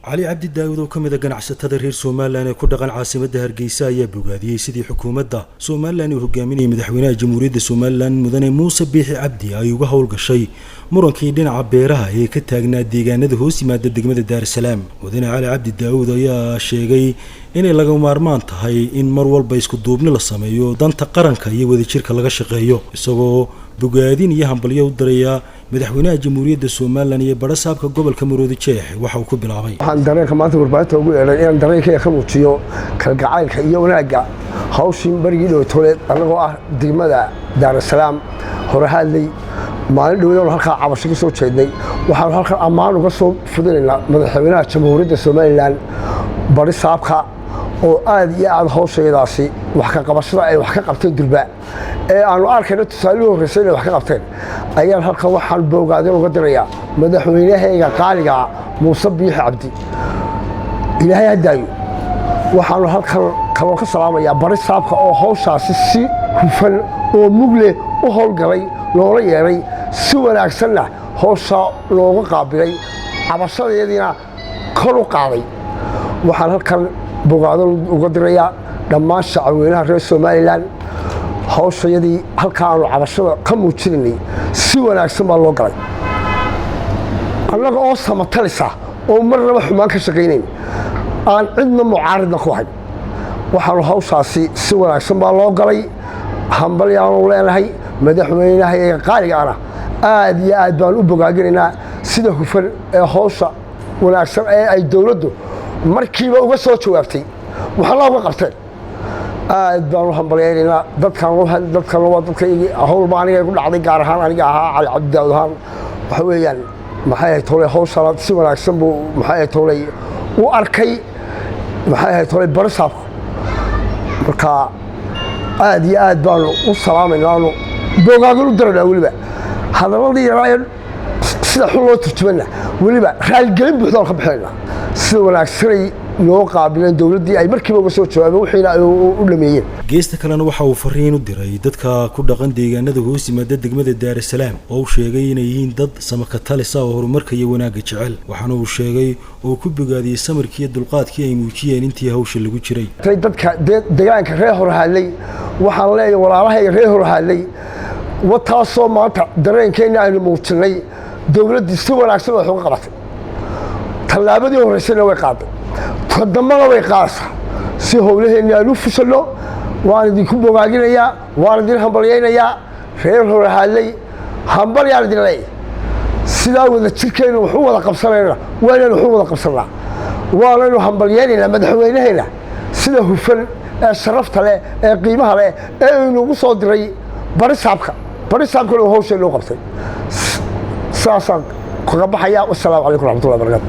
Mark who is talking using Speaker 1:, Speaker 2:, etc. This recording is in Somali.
Speaker 1: علي عبد الداود oo kamid ah ganacsatada reer Soomaaliland ee ku dhaqan caasimadda Hargeysa ayaa bogaadiyay sidii xukuumadda Soomaaliland uu hogaaminayay madaxweynaha Jamhuuriyadda Soomaaliland mudane Muuse Biixi Cabdi ay uga hawl gashay murankii dhinaca beeraha ee ka taagnaa deegaanada hoos yimaada degmada Daar es Salaam. Mudane Cali Cabdi Daawud ayaa sheegay inay laga maarmaan tahay in mar walba isku duubni la sameeyo danta qaranka iyo wadajirka laga shaqeeyo isagoo bogaadin iyo hambalyo u diraya madaxweynaha Jamhuuriyadda Soomaaliland iyo barasaabka gobolka Maroodi Jeex waxa uu ku bilaabay
Speaker 2: waxaan dareenka maanta warbaahinta ugu yeeray inaan dareenkayga ka muujiyo kalgacaylka iyo wanaagga hawshin barigii dhowtoleed anagoo ah degmada Daar es Salaam hore hadlay maalin dhowaan halka cabasho ka soo jeednay waxaan halkan ammaan uga soo fudinaynaa madaxweynaha Jamhuuriyadda Soomaaliland barasaabka oo aad iyo aad hawsheedaasi wax ka qabashada ay wax ka qabteen durba ee aanu arkayno tusaalooyin horeysay inay wax ka qabteen ayaan halkan waxaan bogaadin uga dirayaa madaxweynahayga qaaliga Muuse Biixi Cabdi ilaahay hadaayo waxaan halkan kaloo ka salaamayaa barasaabka oo hawshaasi si hufan oo mugle u howlgalay loola yeeray si wanaagsanna hawsha looga qaabilay cabashadeedina kor u qaaday waxaan halkan bogaadin uga dirayaa dhammaan shacabweynaha reer Soomaaliland hawshayadii halka aanu cabashada ka muujinay si wanaagsan baa loo galay annaga oo samatalisa oo marnaba xumaan ka shaqeynay aan cidna mucaaridna ku hayn waxaanu hawshaasi si wanaagsan baa loo galay hambalyaanu leenahay madaxweynaha qaaliga ana aad iyo aad baan u bogaadinaynaa sida hufan ee hawsha wanaagsan ee ay dawladdu markiiba uga soo jawaabtay waxa looga qabtay aad baan u hambalyeynaa dadkan waa dadkayga hawl baaniga ku dhacday gaar ahaan aniga ahaa Cali Cabdi Daawud ahaan waxa weeyaan maxay ay tolay hawsha si wanaagsan buu maxay ay tolay u arkay maxay ay tolay barasaabku marka aad iyo aad baan u salaamaynaa bogaadin u diraa waliba hadaladii yaraan sida xul loo turjumana waliba raalgelin buuxda ka bixinayna sida wanaagsan loo qaabilan dawladii ay markiiba uga soo jawaabeen wixii ay u dhameeyeen
Speaker 1: geesta kalena waxa uu fariin u diray dadka ku dhaqan deegaanada hoos yimaada degmada Daar es Salaam oo uu sheegay inay yihiin dad samaka talisa oo horumarka iyo wanaagga jecel waxaana uu sheegay oo ku bogaadiyay samirkii iyo dulqaadkii ay muujiyeen intii hawsha lagu jiray
Speaker 2: dadka deegaanka reer hor hadlay waxaan leeyahay walaalahayga reer hor hadlay wataasoo maanta dareenkeena aynu muujinay dawladdu si wanaagsan wax uga qabatay tallaabadii horeysayna way qaaday tadamada way qaadaysaa si howlaheena aanu fusano waan idinku bogaadinayaa waan idin hambalyeynayaa reer hore hadlay hambalyaan idin leeyahay sidaa wada jirkeena wuxuu wada qabsanaynaa waanaynu wuxuu wada qabsanaa waanaynu hambalyeynaynaa madaxweynaheena sida hufan ee sharafta leh ee qiimaha leh ee inugu soo diray barisaabkana hawsha loo qabtay saasaan kaga baxayaa. Wassalaamu calaykum waraxmatullahi wabarakaatu.